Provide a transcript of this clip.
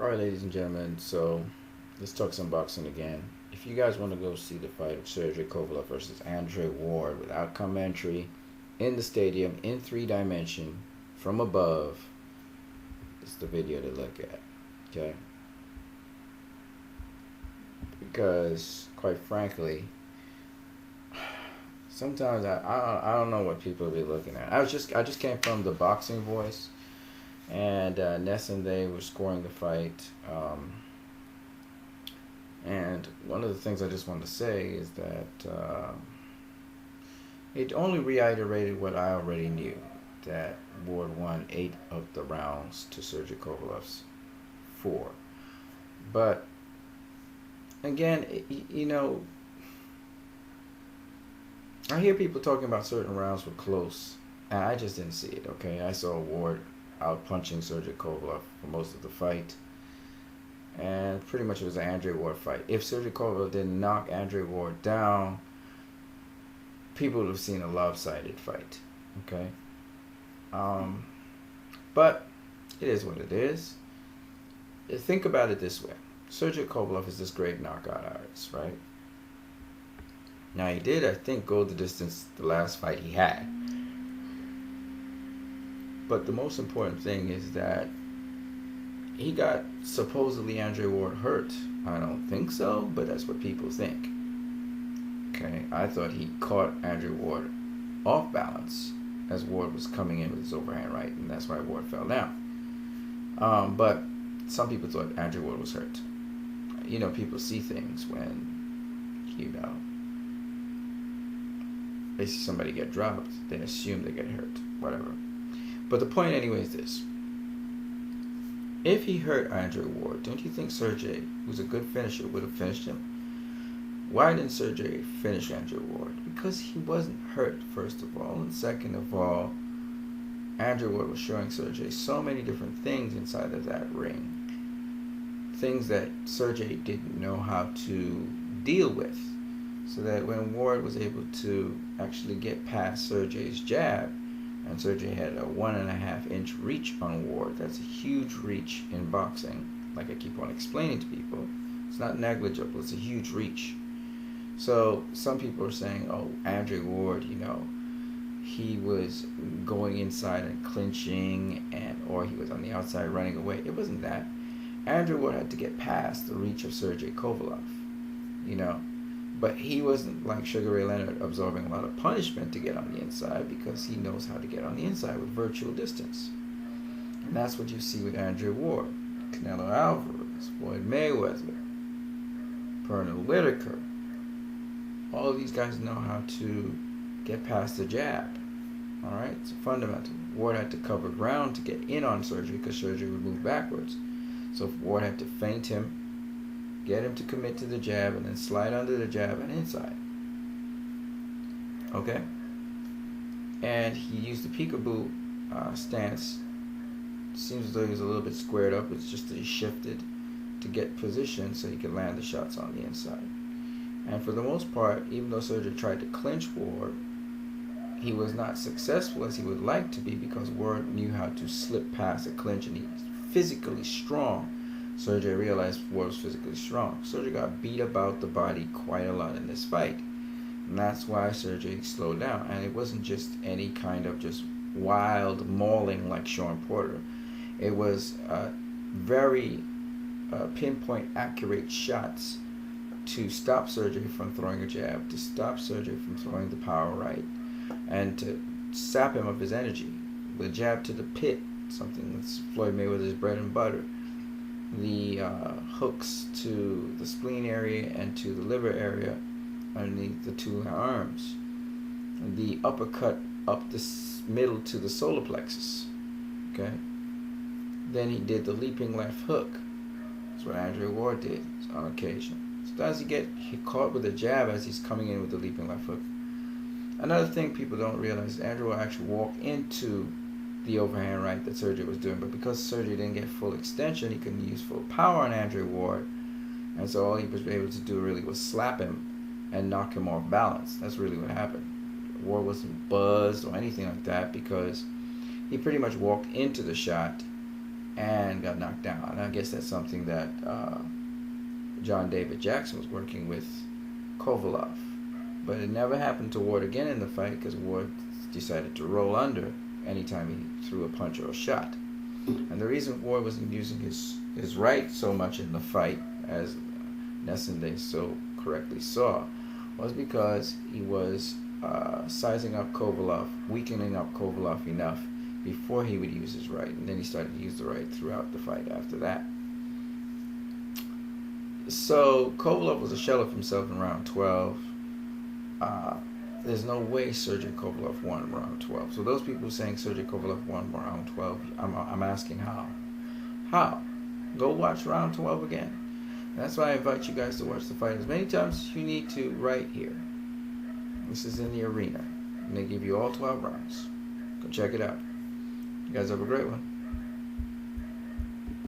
All right, ladies and gentlemen. So let's talk some boxing again. If you guys want to go see the fight of Sergey Kovalev versus Andre Ward without commentary in the stadium in 3 dimension from above, it's the video to look at. Okay? Because quite frankly, sometimes I don't know what people be looking at. I just came from the Boxing Voice, and Ness and they were scoring the fight. And one of the things I just want to say is that it only reiterated what I already knew, that Ward won 8 of the rounds to Sergey Kovalev's 4. But again, I hear people talking about certain rounds were close, and I just didn't see it. Okay, I saw Ward out punching Sergey Kovalev for most of the fight, and pretty much it was an Andre Ward fight. If Sergey Kovalev didn't knock Andre Ward down, people would have seen a lopsided fight. Okay, but it is what it is. Think about it this way: Sergey Kovalev is this great knockout artist, right? Now he did, I think, go the distance the last fight he had. But the most important thing is that he got supposedly Andre Ward hurt. I don't think so, but that's what people think. Okay, I thought he caught Andre Ward off balance as Ward was coming in with his overhand right, and that's why Ward fell down. But some people thought Andre Ward was hurt. People see things when, they see somebody get dropped, they assume they get hurt, whatever. But the point anyway is this. If he hurt Andre Ward, don't you think Sergey, who's a good finisher, would have finished him? Why didn't Sergey finish Andre Ward? Because he wasn't hurt, first of all. And second of all, Andre Ward was showing Sergey so many different things inside of that ring. Things that Sergey didn't know how to deal with. So that when Ward was able to actually get past Sergey's jab, and Sergey had a 1.5-inch reach on Ward. That's a huge reach in boxing, like I keep on explaining to people. It's not negligible, it's a huge reach. So some people are saying, oh, Andre Ward, he was going inside and clinching, or he was on the outside running away. It wasn't that. Andre Ward had to get past the reach of Sergey Kovalev, But he wasn't like Sugar Ray Leonard absorbing a lot of punishment to get on the inside, because he knows how to get on the inside with virtual distance. And that's what you see with Andre Ward, Canelo Alvarez, Floyd Mayweather, Pernell Whitaker. All of these guys know how to get past the jab. Alright, it's fundamental. Ward had to cover ground to get in on Sergey, because Sergey would move backwards. So if Ward had to feint him, get him to commit to the jab, and then slide under the jab and inside. Okay? And he used the peekaboo stance. Seems as though he was a little bit squared up. It's just that he shifted to get position so he could land the shots on the inside. And for the most part, even though Sergey tried to clinch Ward, he was not successful as he would like to be, because Ward knew how to slip past a clinch, and he's physically strong. Sergey realized Ward was physically strong. Sergey got beat about the body quite a lot in this fight. And that's why Sergey slowed down. And it wasn't just any kind of just wild mauling like Sean Porter. It was very pinpoint accurate shots to stop Sergey from throwing a jab, to stop Sergey from throwing the power right, and to sap him of his energy. With a jab to the pit, something that's Floyd Mayweather's bread and butter. The hooks to the spleen area and to the liver area underneath the 2 arms. The uppercut up the middle to the solar plexus. Okay? Then he did the leaping left hook. That's what Andre Ward did on occasion. So as he caught with a jab as he's coming in with the leaping left hook. Another thing people don't realize is Andre Ward actually walked into the overhand right that Sergey was doing, but because Sergey didn't get full extension, he couldn't use full power on Andre Ward, and so all he was able to do really was slap him and knock him off balance. That's really what happened. Ward wasn't buzzed or anything like that, because he pretty much walked into the shot and got knocked down. And I guess that's something that John David Jackson was working with Kovalev. But it never happened to Ward again in the fight because Ward decided to roll under anytime he threw a punch or a shot. And the reason Ward wasn't using his right so much in the fight, as Nessende so correctly saw, was because he was sizing up Kovalev, weakening up Kovalev enough before he would use his right, and then he started to use the right throughout the fight after that. So Kovalev was a shell of himself in round 12. There's no way Sergey Kovalev won round 12. So those people saying Sergey Kovalev won round 12, I'm asking how? How? Go watch round 12 again. And that's why I invite you guys to watch the fight as many times as you need to right here. This is in the arena. And they give you all 12 rounds. Go check it out. You guys have a great one.